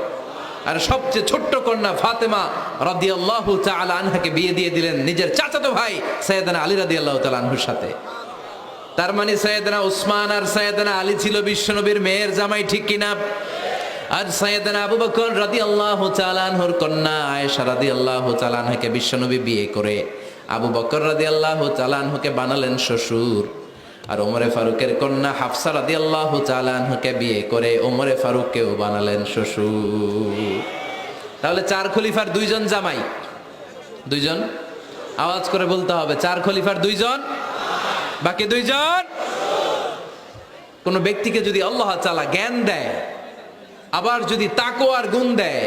আর সবচেয়ে ছোট্ট কন্যা ফাতেমা রাদিয়াল্লাহু তাআলা আনহাকে বিয়ে দিয়ে দিলেন নিজের চাচাতো ভাই সাইয়েদনা আলী রাদিয়াল্লাহু তাআলা আনহুর সাথে। তার মানে সাইয়েদনা ওসমান আর সাইয়েদনা আলী ছিল বিশ্বনবীর মেয়ের জামাই, ঠিক কিনা? আর সাইয়েদনা আবু বকর রাদিয়াল্লাহু তাআলা আনহুর কন্যা আয়েশা রাদিয়াল্লাহু তাআলা আনহাকে বিশ্বনবী বিয়ে করে আবু বকর রাদিয়াল্লাহু তাআলা আনহুকে বানালেন শ্বশুর। আর ওমরে ফারুকের কন্যা হাফসা রাদিয়াল্লাহু তাআলা আনহাকে বিয়ে করে ওমরে ফারুককেও বানালেন শ্বশুর। তাহলে 4 খলিফার 2 জন জামাই। 2 জন? আওয়াজ করে বলতে হবে, 4 খলিফার 2 জন, বাকি 2 জন। কোন ব্যক্তিকে যদি আল্লাহ তাআলা জ্ঞান দেয়, আবার যদি তাকওয়ার গুণ দেয়,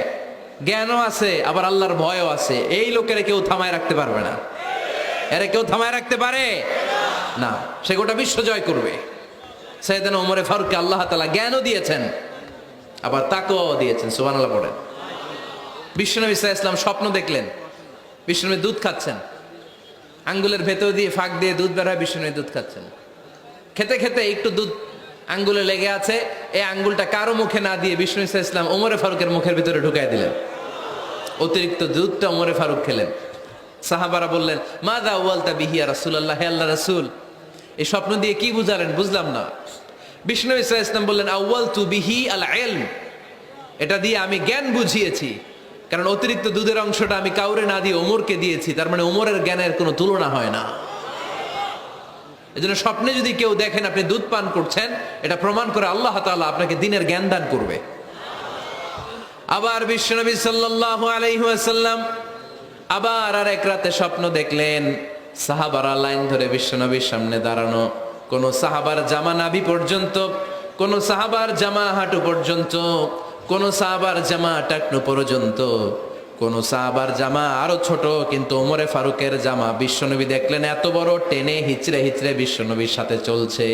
জ্ঞানও আছে আবার আল্লাহর ভয়ও আছে, এই লোকেরা কেউ থামায় রাখতে পারবে না। এরা কেউ থামায় রাখতে পারে না, সে গোটা বিশ্ব জয় করবে। সাইয়েদনা ওমর ফারুককে আল্লাহ তাআলা জ্ঞানও দিয়েছেন, আবার তাকওয়াও দিয়েছেন। সুবহানাল্লাহ পড়েন। বিশ্বনবী সাল্লাল্লাহু আলাইহি ওয়াসাল্লাম স্বপ্ন দেখলেন, বিশ্বনবী দুধ খাচ্ছেন, আঙ্গুলের ভেতর দিয়ে ফাঁক দিয়ে দুধ বের হয়, বিশ্বনবী দুধ খাচ্ছেন। খেতে খেতে একটু দুধ আঙ্গুলে লেগে আছে, এই আঙ্গুলটা কারো মুখে না দিয়ে বিশ্বনবী সাল্লাল্লাহু আলাইহি ওয়াসাল্লাম ওমর ফারুকের মুখের ভিতরে ঢুকাই দিলেন। অতিরিক্ত দুধটা ওমর ফারুক খেলেন। সাহাবারা বললেন, মাযা ওয়ালতা বিহি ইয়া রাসূলুল্লাহ, হে আল্লাহর রাসূল, এই স্বপ্ন দিয়ে কি বুঝালেন? বুঝলাম না। বিশ্বনবী সাল্লাল্লাহু আলাইহি ওয়াসাল্লাম বললেন, আউয়ালতু বিহি আল ইলম, এটা দিয়ে আমি জ্ঞান বুঝিয়েছি, কারণ অতিরিক্ত দুধের অংশটা আমি কাউরে না দিয়ে ওমরকে দিয়েছি, তার মানে ওমরের জ্ঞানের কোনো তুলনা হয় না। এজন্য স্বপ্নে যদি কেউ দেখেন আপনি দুধ পান করছেন, এটা প্রমাণ করে আল্লাহ তাআলা আপনাকে দ্বীনের জ্ঞান দান করবে। আবার বিশ্বনবী সাল্লাল্লাহু আলাইহি ওয়াসাল্লাম আবার আর এক রাতে স্বপ্ন দেখলেন, সাহাবারা লাইন ধরে বিশ্বনবীর সামনে দাঁড়ানো। কোন সাহাবার জামা নাভি পর্যন্ত, কোন সাহাবার জামা হাঁটু পর্যন্ত, কোন সাহাবার জামা টাকনু পর্যন্ত, কোন সাহাবার জামা আরো ছোট, কিন্তু ওমরে ফারুকের জামা বিশ্বনবী দেখলেন এত বড়, টেনে হিচড়ে হিচড়ে বিশ্বনবীর সাথে চলছে।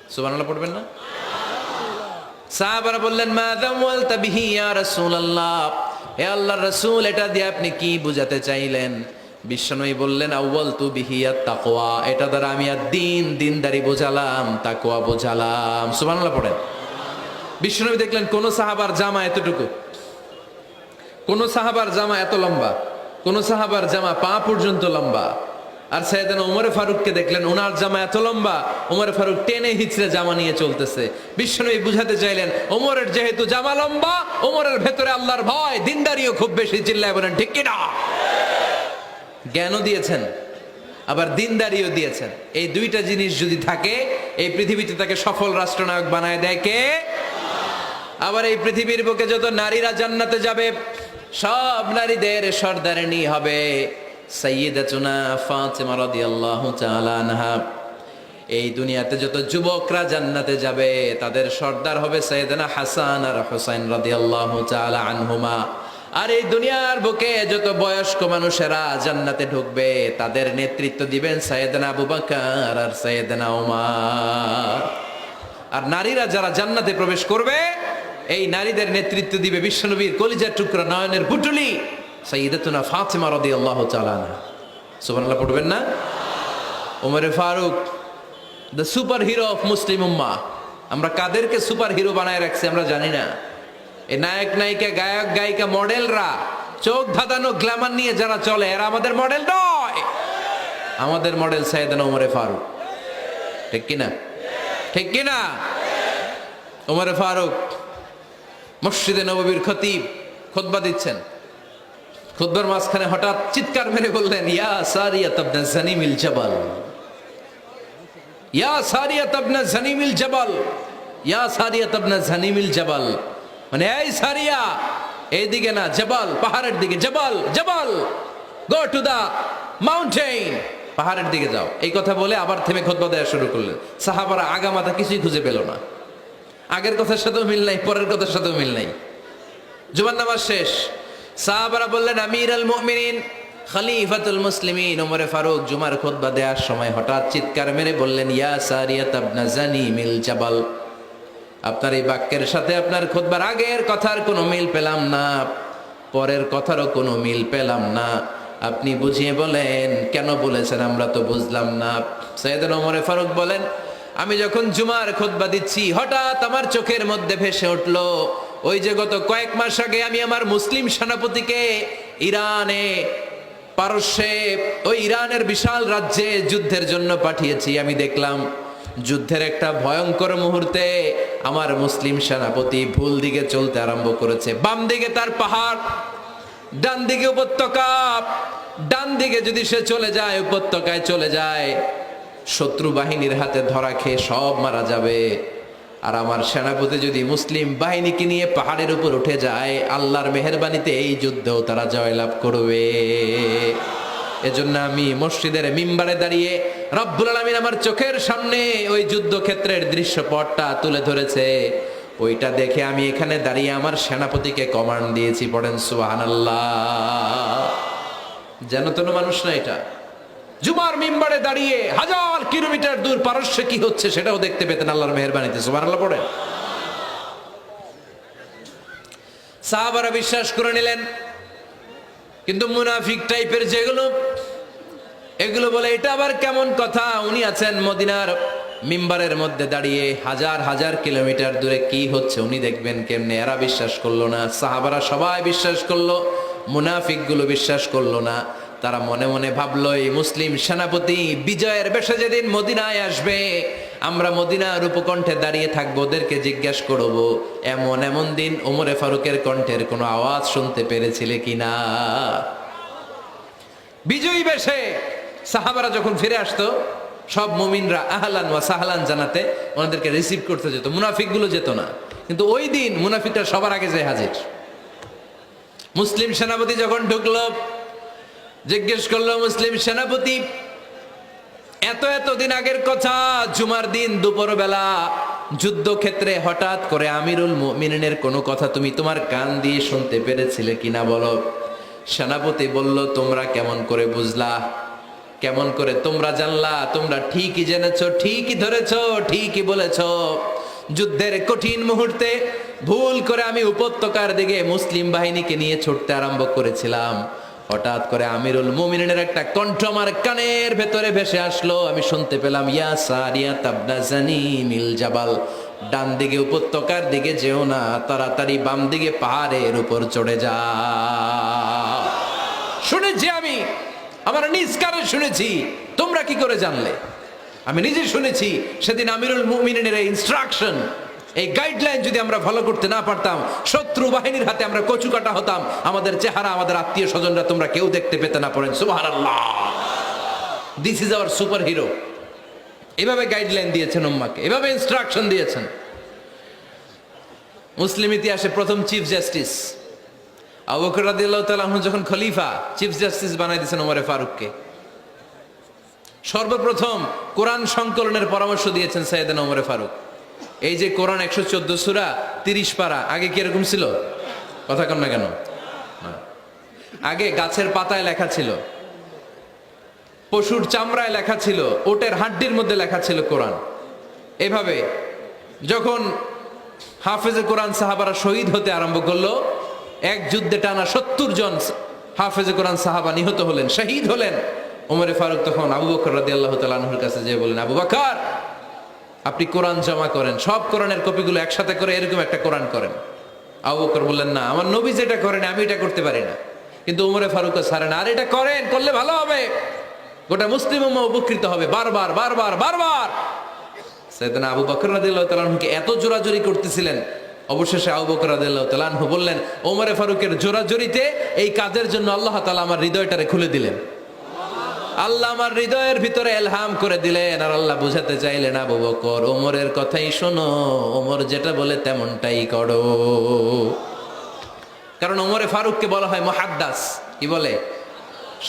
সুবহানাল্লাহ পড়বেন না? সাহাবারা বললেন, মাযা ওয়ালতা বিহি ইয়া রাসূলুল্লাহ, হে আল্লাহর রাসূল, এটা দিয়ে আপনি কি বুঝাতে চাইলেন? বিশ্বনবী বললেন, আউয়ালতু বিহি আত-তাকওয়া, এটা দ্বারা আমি আর দিনদারি বোঝালাম, তাকওয়া বোঝালাম। সুবহানাল্লাহ পড়েন। বিশ্বনবী দেখলেন কোন সাহাবার জামা এতটুকু, কোন সাহাবার জামা এত লম্বা, কোন সাহাবার জামা পা পর্যন্ত লম্বা। আর সাইয়েদনা ওমর ফারুককে দেখলেন ওনার জামা এত লম্বা, ওমর ফারুক টেনে হিচড়ে জামা নিয়ে চলতেছে। বিশ্বনবী বুঝাতে চাইলেন, ওমরের যেহেতু জামা লম্বা, ওমরের ভেতরে আল্লাহর ভয়, দিনদারিও খুব বেশি। চিল্লায় বলেন ঠিক কিনা? জ্ঞানও দিয়েছেন, আবার দিনদারিও দিয়েছেন। এই দুইটা জিনিস যদি থাকে, এই পৃথিবীতে তাকে সফল রাষ্ট্রনায়ক বানায় দেয় কে? আবার এই পৃথিবীর বুকে যত নারীরা জান্নাতে যাবে, সব নারীদের সর্দারিনী হবে সাইয়্যিদাতুনা ফাতিমা রাদিয়াল্লাহু তাআলা আনহা। এই দুনিয়াতে যত যুবকরা জান্নাতে যাবে, তাদের সর্দার হবে সাইয়েদনা হাসান আর হুসাইন রাদিয়াল্লাহু তাআলা আনহুমা। আর এই দুনিয়ার বুকে যত বয়স্ক মানুষেরা জান্নাতে ঢুকবে, তাদের নেতৃত্ব দিবেন সাইয়েদনা আবু বকর আর সাইয়েদনা ওমর। আর নারীরা যারা জান্নাতে প্রবেশ করবে, এই নারীদের নেতৃত্ব দিবে বিশ্বনবীর কলিজার টুকরা, নয়নের পুটুলি সাইয়্যিদাতুনা ফাতিমা রাদিয়াল্লাহু তাআলা আনহা। সুবহানাল্লাহ পড়বেন না? Omar Farooq, the superhero of Muslim উম্মাহ। আমরা কাদেরকে সুপার হিরো বানায় রাখছি আমরা জানি না। এই নায়ক নায়িকা, গায়ক গায়িকা, মডেলরা, চোখ ধাঁধানো গ্ল্যামার নিয়ে যারা চলে, এরা আমাদের মডেল নয়। আমাদের মডেল সাইয়েদনা ওমর ফারুক। ঠিক কিনা? ঠিক কিনা? ওমর ফারুক মসজিদে নববীর খতিব, খুতবা দিচ্ছেন। খুতবার মাঝখানে হঠাৎ চিৎকার মেরে বললেন, ইয়া সারিয়াত ইবনে জানিমিল জাবাল, ইয়া সারিয়াত ইবনে জানিমিল জাবাল, ইয়া সারিয়াত ইবনে জানিমিল জাবাল। মানে এই সারিয়া, এইদিকে না, জাবাল পাহাড়ের দিকে, জাবাল জাবাল, গো টু দা মাউন্টেন, পাহাড়ের দিকে যাও। এই কথা বলে আবার থেমে খুতবা দেওয়া শুরু করলেন। সাহাবারা আগামাথা কিছুই খুঁজে পেল না। আগের কথার সাথেও মিল নাই, পরের কথার সাথেও মিল নাই। জুমার নামাজ শেষ। সাহাবারা বললেন, আমির আল মুমিনিন, খলিফাতুল মুসলিমিন ওমর ফারুক জুমার খুতবা দেওয়ার সময় হঠাৎ চিৎকার মেরে বললেন, ইয়া সারিয়াত ইবনে জানিমিল জাবাল। আপনার এই বাক্যের সাথে আপনার খুতবার আগের কথার কোনো মিল পেলাম না, পরের কথারও কোনো মিল পেলাম না। আপনি বুঝিয়ে বলেন, কেন বলেছেন আমরা তো বুঝলাম না। সাইয়েদনা ওমর ফারুক বলেন, আমি যখন জুমার খুতবা দিচ্ছি, হঠাৎ আমার চোখের মধ্যে ভেসে উঠলো ওই যে গত কয়েক মাস আগে আমি আমার মুসলিম সেনাপতিকে ইরানে, পারস্যে, ওই ইরানের বিশাল রাজ্যে যুদ্ধের জন্য পাঠিয়েছি। আমি দেখলাম যুদ্ধের একটা ভয়ঙ্কর মুহূর্তে আমার মুসলিম সেনাপতি ভুল দিকে চলতে আরম্ভ করেছে। বাম দিকে তার পাহাড়, ডান দিকে উপত্যকা। ডান দিকে যদি সে চলে যায়, উপত্যকায় চলে যায়, শত্রু বাহিনীর হাতে ধরা খেয়ে সব মারা যাবে। আর আমার সেনাপতি যদি মুসলিম বাহিনীকে নিয়ে পাহাড়ের উপর উঠে যায়, আল্লাহর মেহেরবানিতে এই যুদ্ধেও তারা জয়লাভ করবে। এজন্য আমি মসজিদের মিম্বারে দাঁড়িয়ে রব্বুল আলামিন আমার চোখের সামনে ওই যুদ্ধক্ষেত্রের দৃশ্যপটটা তুলে ধরেছে, ওইটা দেখে আমি এখানে দাঁড়িয়ে আমার সেনাপতিকে কমান্ড দিয়েছি। পড়েন সুবহানাল্লাহ। যেন তেন মানুষ না এটা। জুমার মিম্বারে দাঁড়িয়ে হাজার কিলোমিটার দূর পারস্যে কি হচ্ছে সেটাও দেখতে পেতেন আল্লাহর মেহেরবানিতে। সুবহানাল্লাহ পড়ে। সাহাবারা বিশ্বাস করে নিলেন, কিন্তু মুনাফিক টাইপের যেগুলো, এগুলো বলে এটা আবার কেমন কথা, উনি আছেন মদিনার মিম্বারের মধ্যে দাঁড়িয়ে, হাজার হাজার কিলোমিটার দূরে কি হচ্ছে উনি দেখবেন কেমনে। এরা বিশ্বাস করলো না। সাহাবারা সবাই বিশ্বাস করলো, মুনাফিক গুলো বিশ্বাস করলো না। তারা মনে মনে ভাবলো, এই মুসলিম সেনাপতি বিজয়ের বেশে যেদিন মদিনায় আসবে, আমরা মদিনার উপকণ্ঠে দাঁড়িয়ে থাকবো, ওদেরকে জিজ্ঞেস করবো এমন এমন দিন ওমরে ফারুকের কণ্ঠের কোনো আওয়াজ শুনতে পেরেছিলে কিনা। বিজয়ী বেশে সাহাবারা যখন ফিরে আসতো, সব মুমিনরা আহলান ওয়া সাহলান জানাতে ওনাদেরকে রিসিভ করতে যেত, মুনাফিক গুলো যেত না। কিন্তু ওই দিন মুনাফিকরা সবার আগে যায় হাজির। মুসলিম সেনাপতি যখন ঢুকলো, জিজ্ঞেস করলো মুসলিম সেনাপতি, এত দিন আগের কথা, জুমার দিন দুপুরবেলা যুদ্ধক্ষেত্রে হঠাৎ করে আমিরুল মুমিনিনের কোনো কথা তুমি তোমার কান দিয়ে শুনতে পেরেছিলে কিনা বলো। সেনাপতি বলল, তোমরা কেমন করে বুঝলা, কেমন করে তোমরা জানলা? তোমরা ঠিকই জেনেছো, ঠিকই ধরেছো, ঠিকই বলেছো। যুদ্ধের কঠিন মুহূর্তে ভুল করে আমি উপত্যকার দিকে মুসলিম বাহিনীকে নিয়ে ছুটতে আরম্ভ করেছিলাম। হঠাৎ করে আমিরুল মুমিনিনের একটা কণ্ঠ আমার কানের ভেতরে ভেসে আসলো। আমি শুনতে পেলাম, ইয়া সারিয়া তাবনা জানিমিল জাবাল, ডান দিকে উপত্যকার দিকে যেও না, তাড়াতাড়ি বাম দিকে পাহাড়ের উপর চড়ে যা। শুনেছি আমি, আমার নিজ কানে শুনেছি। তোমরা কি করে জানলে? আমি নিজে শুনেছি। সেদিন আমিরুল মুমিনিনের এই ইনস্ট্রাকশন, এই গাইডলাইন যদি আমরা ফলো করতে না পারতাম, শত্রু বাহিনীর হাতে আমরা কচু কাটা হতাম। আমাদের চেহারা, আমাদের আত্মীয় স্বজনরা তোমরা কেউ দেখতে পেতে না। পড়েন সুবহানাল্লাহ। This is our super hero. এভাবে গাইডলাইন দিয়েছেন উম্মাকে, এভাবে ইনস্ট্রাকশন দিয়েছেন। মুসলিম ইতিহাসে প্রথম চিফ জাস্টিস আবু বকর রাদিয়াল্লাহু তাআলা আনহু যখন খলিফা, চিফ জাস্টিস বানাই দিয়েছেন ওমরে ফারুককে। সর্বপ্রথম কোরআন সংকলনের পরামর্শ দিয়েছেন সাইয়েদনা ওমরে ফারুক। এই যে কোরআন 114 সূরা 30 পারা, আগে কি এরকম ছিল? কথা কন না কেন? আগে গাছের পাতায় লেখা ছিল, পশুর চামড়ায় লেখা ছিল, ওটের হাড্ডির মধ্যে লেখা ছিল কোরআন। এভাবে যখন হাফেজে কোরআন সাহাবারা শহীদ হতে আরম্ভ করলো, এক যুদ্ধে টানা 70 জন হাফেজে কোরআন সাহাবা নিহত হলেন, শহীদ হলেন। ওমরে ফারুক তখন আবু বকর রাদিয়াল্লাহু তাআলা আনহুর কাছে যেয়ে বলেন, আবু বকর, আপনি কোরআন জমা করেন, সব কোরআনের কপিগুলো একসাথে করে এরকম একটা কোরআন করেন। আবু বকর বললেন, না, আমার নবী যেটা করেন আমি এটা করতে পারি না। কিন্তু ওমরে ফারুক ছাড়েন, আর এটা করেন, করলে ভালো হবে, গোটা মুসলিম উম্মাহ উপকৃত হবে। বারবার বারবার বারবার সাইয়েদনা আবু বকর রাদিয়াল্লাহু তাআলা আনহুকে এত জোরাজোরি করতেছিলেন, অবশেষে আবু বকর রাদিয়াল্লাহু তাআলা আনহু বললেন, ওমরে ফারুকের জোরাজোরিতে এই কাজের জন্য আল্লাহ তাআলা আমার হৃদয়টারে খুলে দিলেন। আল্লাহ আমার হৃদয়ের ভিতরে এলহাম করে দিলেন। আর আল্লাহ বুঝাতে চাইলেন, আবু বকর, ওমরের কথাই শোনো, ওমর যেটা বলে তেমনটাই করো। কারণ ওমরে ফারুককে বলা হয় মুহাদ্দিস। কি বলে?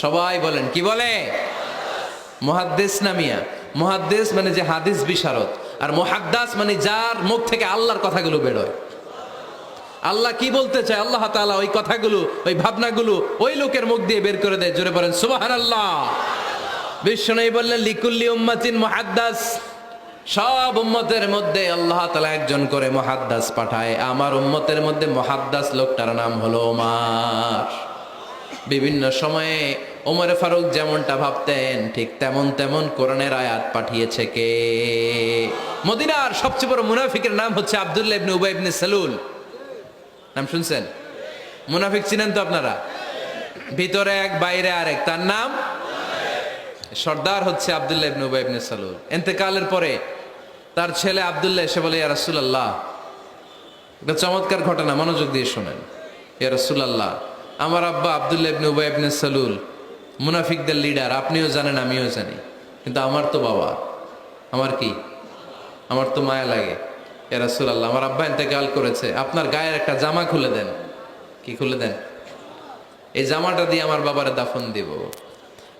সবাই বলেন, কি বলে? মুহাদ্দিস না মিয়া? মুহাদ্দিস মানে যে হাদিস বিশারদ, আর মুহাদ্দিস মানে যার মুখ থেকে আল্লাহর কথাগুলো বেরোয়। আল্লাহ কি বলতে চায়, আল্লাহ তাআলা ওই কথাগুলো, ওই ভাবনাগুলো ওই লোকের মুখ দিয়ে বের করে দেয়। জোরে বলেন সুবহানাল্লাহ। বিশ্বনবী বললেন, লিকুল্লি উম্মাতিন মুহাদ্দিস, সব উম্মতের মধ্যে আল্লাহ তাআলা একজন করে মুহাদ্দিস পাঠায়। আমার উম্মতের মধ্যে মুহাদ্দিস লোকটার নাম হলো ওমর। বিভিন্ন সময়ে ওমরে ফারুক যেমনটা ভাবতেন, ঠিক তেমন কোরআনের আয়াত পাঠিয়েছে কে? মদিনার সবচেয়ে বড় মুনাফিকের নাম হচ্ছে আব্দুল্লাহ ইবনে উবাই ইবনে সালুল। নাম শুনছেন? মুনাফিক চিনেন তো আপনারা? ভিতরে এক, বাইরে আরেক। তার নাম সর্দার হচ্ছে আব্দুল্লাহ ইবনে উবাই ইবনে সালুল। ইন্তেকালের পরে তার ছেলে আব্দুল্লাহ এসে বলে, ইয়া রাসূলুল্লাহ, একটা চমৎকার ঘটনা, মনোযোগ দিয়ে শোনেন। ইয়া রাসূলুল্লাহ, আমার আব্বা আব্দুল্লাহ ইবনে উবাই ইবনে সালুল মুনাফিকদের লিডার, আপনিও জানেন আমিও জানি, কিন্তু আমার তো বাবা, আমার কি, আমার তো মায়া লাগে। ইয়া রাসূলুল্লাহ, আমার আব্বা ইন্তেকাল করেছে, আপনার গায়ের একটা জামা খুলে দেন। কি খুলে দেন? এই জামাটা দিয়ে আমার বাবারে দাফন দিব,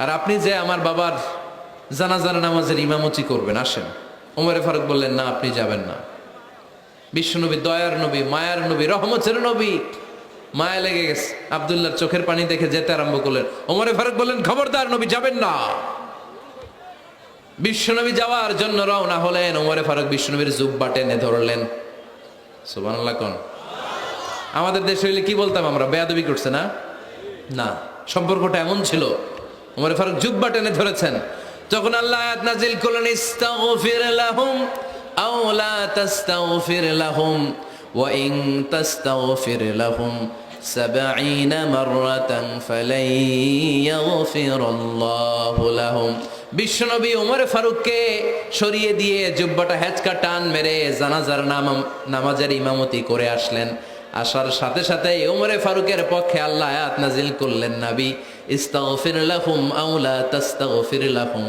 আর আপনি যে আমার বাবার জানাজার নামাজের ইমামতি করবেন, আসেন। ওমরে ফারুক বললেন, না, আপনি যাবেন না। বিশ্বনবী দয়ার নবী, মায়ার নবী, রহমতের নবী, মায়া লেগে গেছে, আব্দুল্লাহর চোখের পানি দেখে যেতে আরম্ভ করলেন। ওমরে ফারুক বললেন, খবরদার, নবী যাবেন না। বিশ্বনবী যাওয়ার জন্য রওনা হলেন। ওমরে ফারুক বিশ্বনবীর জুব্বা টেনে ধরলেন। সুবহানাল্লাহ কোন? আমাদের দেশে হইলে কি বলতাম আমরা? বেয়াদবি করছে না? না, সম্পর্কটা এমন ছিল। ওমরে ফারুক জুব্বা টেনে ধরেছেন। যখন আল্লাহ আয়াত নাজিল করলেন, ইস্তাগফির লাহুম আও লা তাস্তাগফির লাহুম ওয়া ইন তাস্তাগফির লাহুম 70 মাররাতান ফালাই ইয়াগফিরাল্লাহু লাহুম। বিশ্বনবী ওমরে ফারুককে সরিয়ে দিয়ে জুব্বাটা হেঁচকা টান মেরে জানাজার নামাজের ইমামতি করে আসলেন। আসার সাথে সাথে ওমরে ফারুকের পক্ষে আল্লাহ আয়াত নাজিল করলেন, নবী, ইস্তাগফির লাহুম আও লা তাস্তাগফির লাহুম,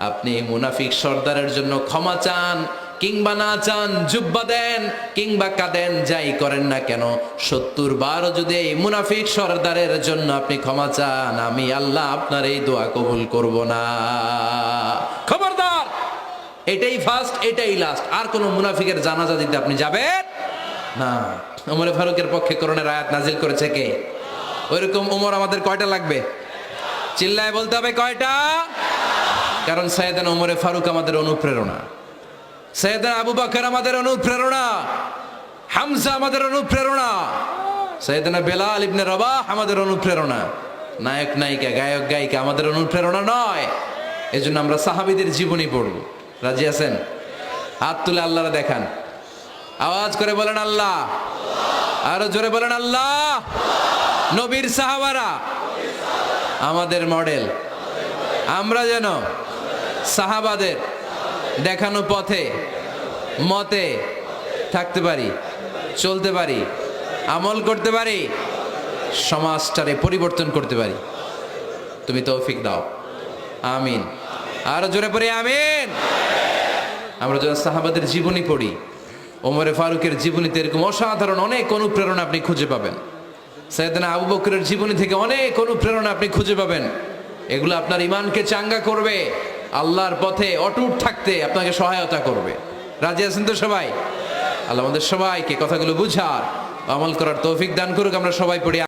আপনি মুনাফিক সর্দারের জন্য ক্ষমা চান কিংবা নাচান, জুব্বা দেন, কিংবা কাঁদেন, যাই করেন না কেন, 70 বার যদি এই মুনাফিক সরদারের জন্য আপনি ক্ষমা চান, আমি আল্লাহ আপনার এই দোয়া কবুল করব না। খবরদার, এটাই ফার্স্ট, এটাই লাস্ট। আর কোন মুনাফিকের জানাজা দিতে আপনি যাবেন না। ওমর ফারুকের পক্ষে করোনার আয়াত নাজিল করেছে কে? ওইরকম ওমর আমাদের কয়টা লাগবে? চিল্লায় বলতে হবে কয়টা? কারণ সাইয়েদনা ওমরে ফারুক আমাদের অনুপ্রেরণা, সাইয়েদনা আবু বকর আমাদের অনুপ্রেরণা, হামজা আমাদের অনুপ্রেরণা, সাইয়েদনা বেলাল ইবনে রবাহ আমাদের অনুপ্রেরণা। নায়ক নায়িকা, গায়ক গায়িকা আমাদের অনুপ্রেরণা নয়। এজন্য আমরা সাহাবীদের জীবনী পড়ব। রাজি আছেন? হাত তুলে আল্লাহরে দেখান, আওয়াজ করে বলেন আল্লাহ, আরো জোরে বলেন আল্লাহ। নবীর সাহাবারা আমাদের মডেল, আমরা যেন সাহাবাদের দেখানো পথে মতে থাকতে পারি, চলতে পারি, আমল করতে পারি, সমাজটারে পরিবর্তন করতে পারি। তুমি তৌফিক দাও, আমিন। আরো জোরে পড়ি আমিন। আমরা যখন সাহাবাদের জীবনী পড়ি, ওমরে ফারুকের জীবনীতে এরকম অসাধারণ অনেক অনুপ্রেরণা আপনি খুঁজে পাবেন। সাইয়েদনা আবু বকরের জীবনী থেকে অনেক অনুপ্রেরণা আপনি খুঁজে পাবেন। এগুলো আপনার ঈমানকে চাঙ্গা করবে, আল্লাহর পথে অটুট থাকতে আপনাকে সহায়তা করবে। রাজি আছেন তো সবাই? আল্লাহ আমাদের সবাইকে কথাগুলো বুঝার, আমল করার তৌফিক দান করুক। আমরা সবাই পড়ি।